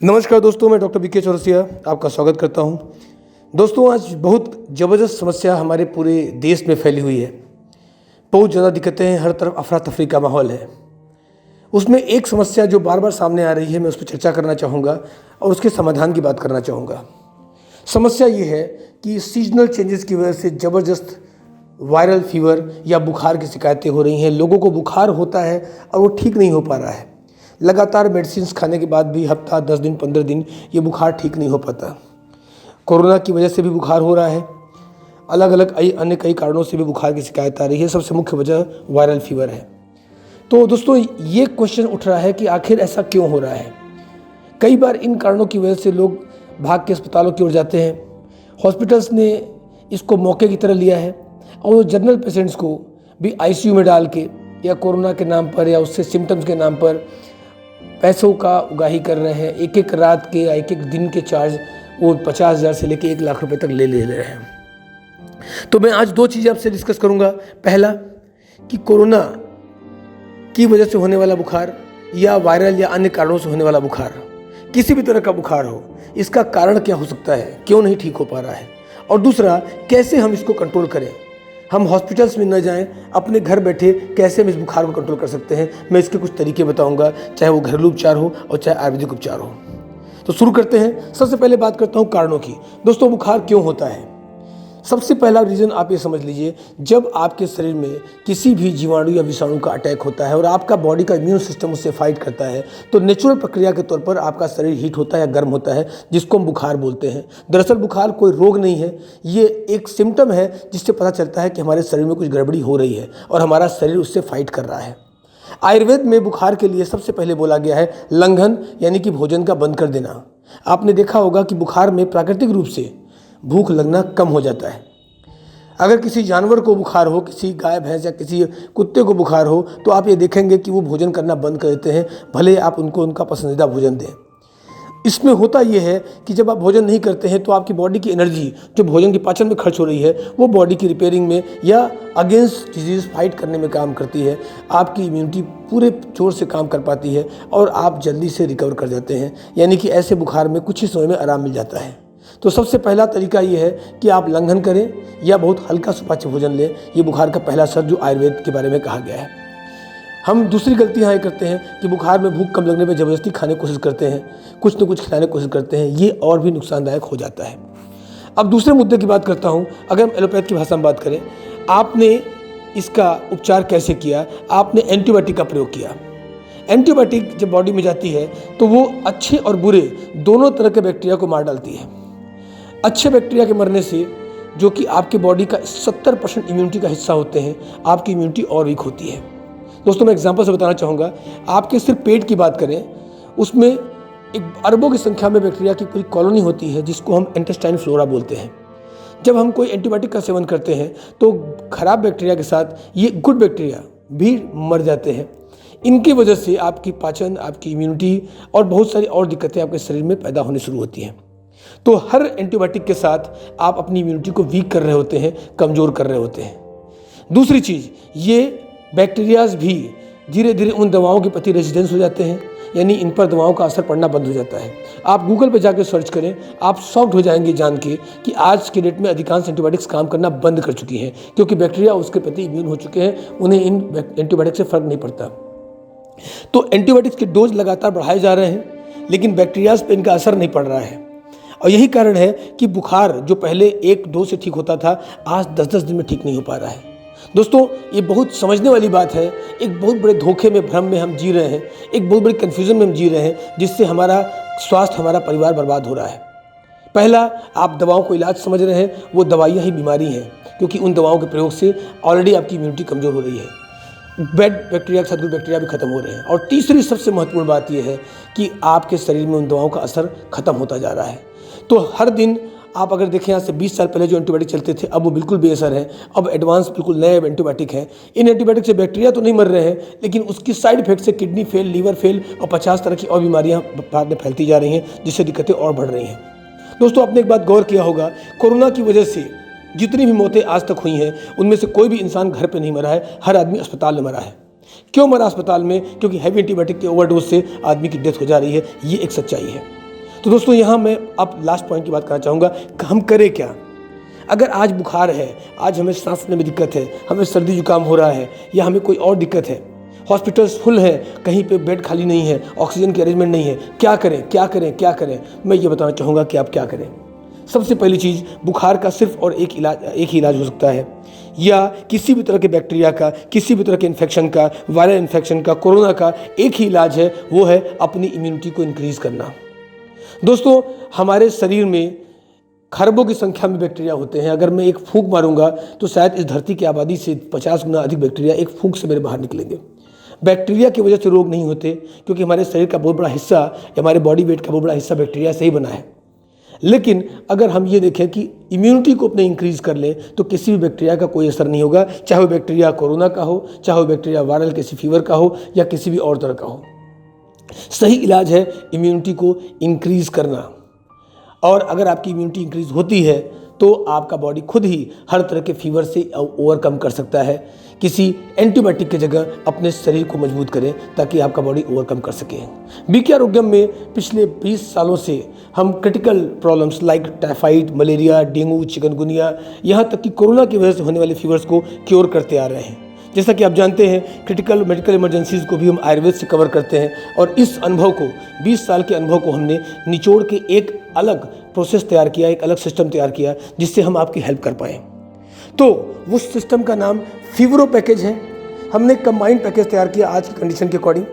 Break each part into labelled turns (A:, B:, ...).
A: नमस्कार दोस्तों, मैं डॉक्टर बीके चौरसिया आपका स्वागत करता हूं। दोस्तों, आज बहुत ज़बरदस्त समस्या हमारे पूरे देश में फैली हुई है। बहुत ज़्यादा दिक्कतें हैं, हर तरफ अफरा तफरी का माहौल है। उसमें एक समस्या जो बार बार सामने आ रही है, मैं उस पर चर्चा करना चाहूँगा और उसके समाधान की बात करना चाहूँगा। समस्या ये है कि सीजनल चेंजेस की वजह से ज़बरदस्त वायरल फीवर या बुखार की शिकायतें हो रही हैं। लोगों को बुखार होता है और वो ठीक नहीं हो पा रहा है। लगातार मेडिसिन खाने के बाद भी हफ्ता 10 दिन 15 दिन ये बुखार ठीक नहीं हो पाता। कोरोना की वजह से भी बुखार हो रहा है। अलग अलग अन्य कई कारणों से भी बुखार की शिकायत आ रही है। सबसे मुख्य वजह वायरल फीवर है। तो दोस्तों, ये क्वेश्चन उठ रहा है कि आखिर ऐसा क्यों हो रहा है। कई बार इन कारणों की वजह से लोग भाग के अस्पतालों की ओर जाते हैं। हॉस्पिटल्स ने इसको मौके की तरह लिया है और वो जनरल पेशेंट्स को भी आईसीयू में डाल के या कोरोना के नाम पर या उससे सिम्टम्स के नाम पर पैसों का उगाही कर रहे हैं। एक एक रात के या एक एक दिन के चार्ज वो 50,000 से लेकर 1 लाख रुपए तक ले रहे हैं। तो मैं आज 2 चीज़ें आपसे डिस्कस करूंगा। पहला कि कोरोना की वजह से होने वाला बुखार या वायरल या अन्य कारणों से होने वाला बुखार, किसी भी तरह का बुखार हो, इसका कारण क्या हो सकता है, क्यों नहीं ठीक हो पा रहा है, और दूसरा कैसे हम इसको कंट्रोल करें। हम हॉस्पिटल्स में न जाएं, अपने घर बैठे कैसे हम इस बुखार को कंट्रोल कर सकते हैं। मैं इसके कुछ तरीके बताऊंगा, चाहे वो घरेलू उपचार हो और चाहे आयुर्वेदिक उपचार हो। तो शुरू करते हैं। सबसे पहले बात करता हूं कारणों की। दोस्तों, बुखार क्यों होता है? सबसे पहला रीज़न आप ये समझ लीजिए, जब आपके शरीर में किसी भी जीवाणु या विषाणु का अटैक होता है और आपका बॉडी का इम्यून सिस्टम उससे फाइट करता है, तो नेचुरल प्रक्रिया के तौर पर आपका शरीर हीट होता है या गर्म होता है, जिसको हम बुखार बोलते हैं। दरअसल बुखार कोई रोग नहीं है, ये एक सिम्टम है जिससे पता चलता है कि हमारे शरीर में कुछ गड़बड़ी हो रही है और हमारा शरीर उससे फाइट कर रहा है। आयुर्वेद में बुखार के लिए सबसे पहले बोला गया है लंघन, यानी कि भोजन का बंद कर देना। आपने देखा होगा कि बुखार में प्राकृतिक रूप से भूख लगना कम हो जाता है। अगर किसी जानवर को बुखार हो, किसी गाय भैंस या किसी कुत्ते को बुखार हो, तो आप ये देखेंगे कि वो भोजन करना बंद कर देते हैं, भले आप उनको उनका पसंदीदा भोजन दें। इसमें होता यह है कि जब आप भोजन नहीं करते हैं तो आपकी बॉडी की एनर्जी जो भोजन के पाचन में खर्च हो रही है, वो बॉडी की रिपेयरिंग में या अगेंस्ट डिजीज़ फाइट करने में काम करती है। आपकी इम्यूनिटी पूरे जोर से काम कर पाती है और आप जल्दी से रिकवर कर जाते हैं। यानी कि ऐसे बुखार में कुछ ही समय में आराम मिल जाता है। तो सबसे पहला तरीका ये है कि आप लंघन करें या बहुत हल्का सुपाच्य भोजन लें। ये बुखार का पहला शब्द जो आयुर्वेद के बारे में कहा गया है। हम दूसरी गलती यहाँ ये करते हैं कि बुखार में भूख कम लगने पर ज़बरदस्ती खाने की कोशिश करते हैं, कुछ न कुछ खिलाने की कोशिश करते हैं। ये और भी नुकसानदायक हो जाता है। अब दूसरे मुद्दे की बात करता हूँ। अगर हम एलोपैथ की भाषा में बात करें, आपने इसका उपचार कैसे किया? आपने एंटीबायोटिक का प्रयोग किया। एंटीबायोटिक जब बॉडी में जाती है तो वो अच्छे और बुरे दोनों तरह के बैक्टीरिया को मार डालती है। अच्छे बैक्टीरिया के मरने से, जो कि आपके बॉडी का 70% इम्यूनिटी का हिस्सा होते हैं, आपकी इम्यूनिटी और वीक होती है। दोस्तों, मैं एग्जांपल से बताना चाहूँगा। आपके सिर्फ पेट की बात करें, उसमें एक अरबों की संख्या में बैक्टीरिया की पूरी कॉलोनी होती है, जिसको हम इंटेस्टाइन फ्लोरा बोलते हैं। जब हम कोई एंटीबायोटिक का सेवन करते हैं तो खराब बैक्टीरिया के साथ ये गुड बैक्टीरिया भी मर जाते हैं। इनकी वजह से आपकी पाचन, आपकी इम्यूनिटी और बहुत सारी और दिक्कतें आपके शरीर में पैदा होनी शुरू होती हैं। तो हर एंटीबायोटिक के साथ आप अपनी इम्यूनिटी को वीक कर रहे होते हैं, कमज़ोर कर रहे होते हैं। दूसरी चीज़, ये बैक्टीरियाज भी धीरे धीरे उन दवाओं के प्रति रेजिस्टेंस हो जाते हैं, यानी इन पर दवाओं का असर पड़ना बंद हो जाता है। आप गूगल पर जाकर सर्च करें, आप शॉक्ड हो जाएंगे जान के कि आज के डेट में अधिकांश एंटीबायोटिक्स काम करना बंद कर चुकी हैं, क्योंकि बैक्टीरिया उसके प्रति इम्यून हो चुके हैं। उन्हें इन एंटीबायोटिक से फ़र्क नहीं पड़ता। तो एंटीबायोटिक्स के डोज लगातार बढ़ाए जा रहे हैं, लेकिन बैक्टीरियाज पर इनका असर नहीं पड़ रहा है। और यही कारण है कि बुखार जो पहले 1-2 से ठीक होता था, आज 10-10 दिन में ठीक नहीं हो पा रहा है। दोस्तों, ये बहुत समझने वाली बात है। एक बहुत बड़े धोखे में, भ्रम में हम जी रहे हैं, एक बहुत बड़ी कन्फ्यूज़न में हम जी रहे हैं, जिससे हमारा स्वास्थ्य, हमारा परिवार बर्बाद हो रहा है। पहला, आप दवाओं को इलाज समझ रहे हैं, वो दवाइयाँ ही बीमारी हैं, क्योंकि उन दवाओं के प्रयोग से ऑलरेडी आपकी इम्यूनिटी कमज़ोर हो रही है। बैड बैक्टीरिया के साथ गुड बैक्टीरिया भी खत्म हो रहे हैं। और तीसरी सबसे महत्वपूर्ण बात यह है कि आपके शरीर में उन दवाओं का असर खत्म होता जा रहा है। तो हर दिन आप अगर देखें, आज से 20 साल पहले जो एंटीबायोटिक चलते थे, अब वो बिल्कुल बेअसर है। अब एडवांस बिल्कुल नए एंटीबायोटिक हैं। इन एंटीबायोटिक से बैक्टीरिया तो नहीं मर रहे हैं, लेकिन उसकी साइड इफेक्ट से किडनी फेल, लीवर फेल और 50 तरह की और बीमारियां बाद में फैलती जा रही हैं, जिससे दिक्कतें और बढ़ रही हैं। दोस्तों, आपने एक बात गौर किया होगा, कोरोना की वजह से जितनी भी मौतें आज तक हुई हैं, उनमें से कोई भी इंसान घर पर नहीं मरा है, हर आदमी अस्पताल में मरा है। क्यों मरा अस्पताल में? क्योंकि हैवी एंटीबायोटिक के ओवरडोज से आदमी की डेथ हो जा रही है। ये एक सच्चाई है। तो दोस्तों यहाँ मैं अब लास्ट पॉइंट की बात करना चाहूँगा कि हम करें क्या। अगर आज बुखार है, आज हमें सांस लेने में दिक्कत है, हमें सर्दी जुकाम हो रहा है या हमें कोई और दिक्कत है, हॉस्पिटल्स फुल है, कहीं पे बेड खाली नहीं है, ऑक्सीजन की अरेंजमेंट नहीं है, क्या करें क्या करें क्या करें। मैं ये बताना चाहूँगा कि आप क्या करें। सबसे पहली चीज़, बुखार का सिर्फ और एक ही इलाज हो सकता है, या किसी भी तरह के बैक्टीरिया का, किसी भी तरह के इन्फेक्शन का, वायरल इन्फेक्शन का, कोरोना का एक ही इलाज है, वो है अपनी इम्यूनिटी को इंक्रीज़ करना। दोस्तों हमारे शरीर में खरबों की संख्या में बैक्टीरिया होते हैं। अगर मैं एक फूंक मारूंगा तो शायद इस धरती की आबादी से 50 गुना अधिक बैक्टीरिया एक फूंक से मेरे बाहर निकलेंगे। बैक्टीरिया की वजह से रोग नहीं होते, क्योंकि हमारे शरीर का बहुत बड़ा हिस्सा, हमारे बॉडी वेट का बहुत बड़ा हिस्सा बैक्टीरिया से ही बना है। लेकिन अगर हम ये देखें कि इम्यूनिटी को अपने इंक्रीज़ कर लें तो किसी भी बैक्टीरिया का कोई असर नहीं होगा, चाहे वो बैक्टीरिया कोरोना का हो, चाहे वो बैक्टीरिया वायरल किसी फीवर का हो या किसी भी और तरह का हो। सही इलाज है इम्यूनिटी को इंक्रीज़ करना। और अगर आपकी इम्यूनिटी इंक्रीज़ होती है तो आपका बॉडी खुद ही हर तरह के फीवर से ओवरकम कर सकता है। किसी एंटीबायोटिक की जगह अपने शरीर को मजबूत करें ताकि आपका बॉडी ओवरकम कर सके। बीके आरोग्यम में पिछले 20 सालों से हम critical problems like typhoid, malaria, dengue, chikungunya, यहाँ तक कि कोरोना की वजह से होने वाले फीवर्स को क्योर करते आ रहे हैं। जैसा कि आप जानते हैं, क्रिटिकल मेडिकल इमरजेंसीज़ को भी हम आयुर्वेद से कवर करते हैं, और इस अनुभव को, 20 साल के अनुभव को हमने निचोड़ के एक अलग प्रोसेस तैयार किया, एक अलग सिस्टम तैयार किया जिससे हम आपकी हेल्प कर पाएँ। तो उस सिस्टम का नाम फीवरो पैकेज है। हमने कंबाइंड पैकेज तैयार किया आज की कंडीशन के अकॉर्डिंग।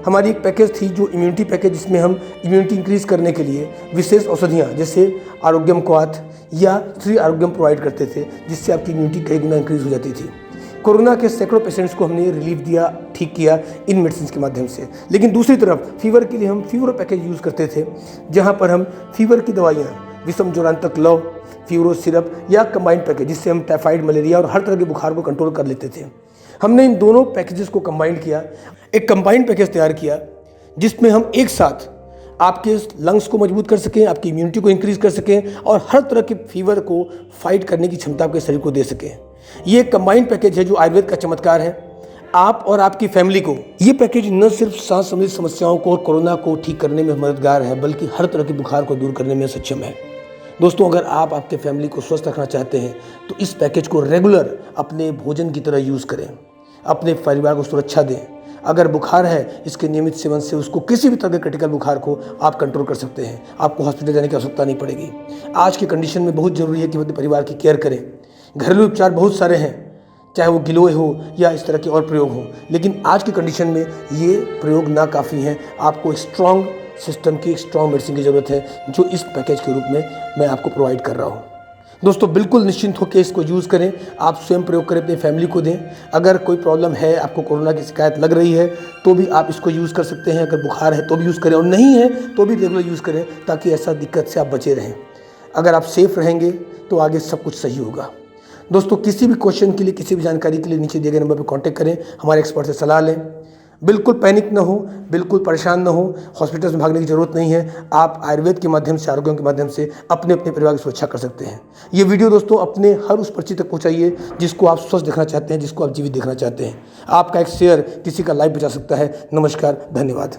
A: हमारी एक पैकेज थी जो इम्यूनिटी पैकेज, जिसमें हम इम्यूनिटी इंक्रीज़ करने के लिए विशेष औषधियाँ जैसे आरोग्यम क्वाथ या श्री आरोग्यम प्रोवाइड करते थे, जिससे आपकी इम्यूनिटी कई गुना इंक्रीज़ हो जाती थी। कोरोना के सैकड़ों पेशेंट्स को हमने रिलीफ दिया, ठीक किया इन मेडिसिन के माध्यम से। लेकिन दूसरी तरफ फीवर के लिए हम फीवरो पैकेज यूज़ करते थे, जहाँ पर हम फीवर की दवाइयाँ विषम ज्वरांतक लव, फीवरो सिरप या कंबाइंड पैकेज, जिससे हम टाइफाइड, मलेरिया और हर तरह के बुखार को कंट्रोल कर लेते थे। हमने इन दोनों पैकेजेस को कंबाइंड किया, एक कंबाइंड पैकेज तैयार किया जिसमें हम एक साथ आपके लंग्स को मजबूत कर सकें, आपकी इम्यूनिटी को इंक्रीज़ कर सकें और हर तरह के फीवर को फाइट करने की क्षमता आपके शरीर को दे सकें। ये कंबाइंड पैकेज है जो आयुर्वेद का चमत्कार है। आप और आपकी फैमिली को ये पैकेज न सिर्फ सांस संबंधी समस्याओं को और कोरोना को ठीक करने में मददगार है, बल्कि हर तरह के बुखार को दूर करने में सक्षम है। दोस्तों, अगर आप आपके फैमिली को स्वस्थ रखना चाहते हैं तो इस पैकेज को रेगुलर अपने भोजन की तरह यूज़ करें, अपने परिवार को सुरक्षा दें। अगर बुखार है, इसके नियमित सेवन से उसको किसी भी तरह के क्रिटिकल बुखार को आप कंट्रोल कर सकते हैं। आपको हॉस्पिटल जाने की आवश्यकता नहीं पड़ेगी। आज की कंडीशन में बहुत ज़रूरी है कि अपने परिवार की केयर करें। घरेलू उपचार बहुत सारे हैं, चाहे वो गिलोय हो या इस तरह के और प्रयोग हो, लेकिन आज की कंडीशन में ये प्रयोग ना काफ़ी हैं। आपको एक स्ट्रॉन्ग सिस्टम की, एक स्ट्रॉन्ग मेडिसिन की ज़रूरत है, जो इस पैकेज के रूप में मैं आपको प्रोवाइड कर रहा हूँ। दोस्तों, बिल्कुल निश्चिंत होकर इसको यूज़ करें, आप स्वयं प्रयोग करें, अपनी फैमिली को दें। अगर कोई प्रॉब्लम है, आपको कोरोना की शिकायत लग रही है, तो भी आप इसको यूज़ कर सकते हैं। अगर बुखार है तो भी यूज़ करें, और नहीं है तो भी रेगुलर यूज़ करें, ताकि ऐसा दिक्कत से आप बचे रहें। अगर आप सेफ रहेंगे तो आगे सब कुछ सही होगा। दोस्तों, किसी भी क्वेश्चन के लिए, किसी भी जानकारी के लिए नीचे दिए गए नंबर पर कांटेक्ट करें, हमारे एक्सपर्ट से सलाह लें। बिल्कुल पैनिक ना हो, बिल्कुल परेशान ना हो, हॉस्पिटल में भागने की जरूरत नहीं है। आप आयुर्वेद के माध्यम से, आरोग्य के माध्यम से अपने परिवार की सुरक्षा कर सकते हैं। ये वीडियो दोस्तों अपने हर उस परिचित तक पहुंचाइए जिसको आप स्वस्थ देखना चाहते हैं, जिसको आप जीवित देखना चाहते हैं। आपका एक शेयर किसी का लाइफ बचा सकता है। नमस्कार, धन्यवाद।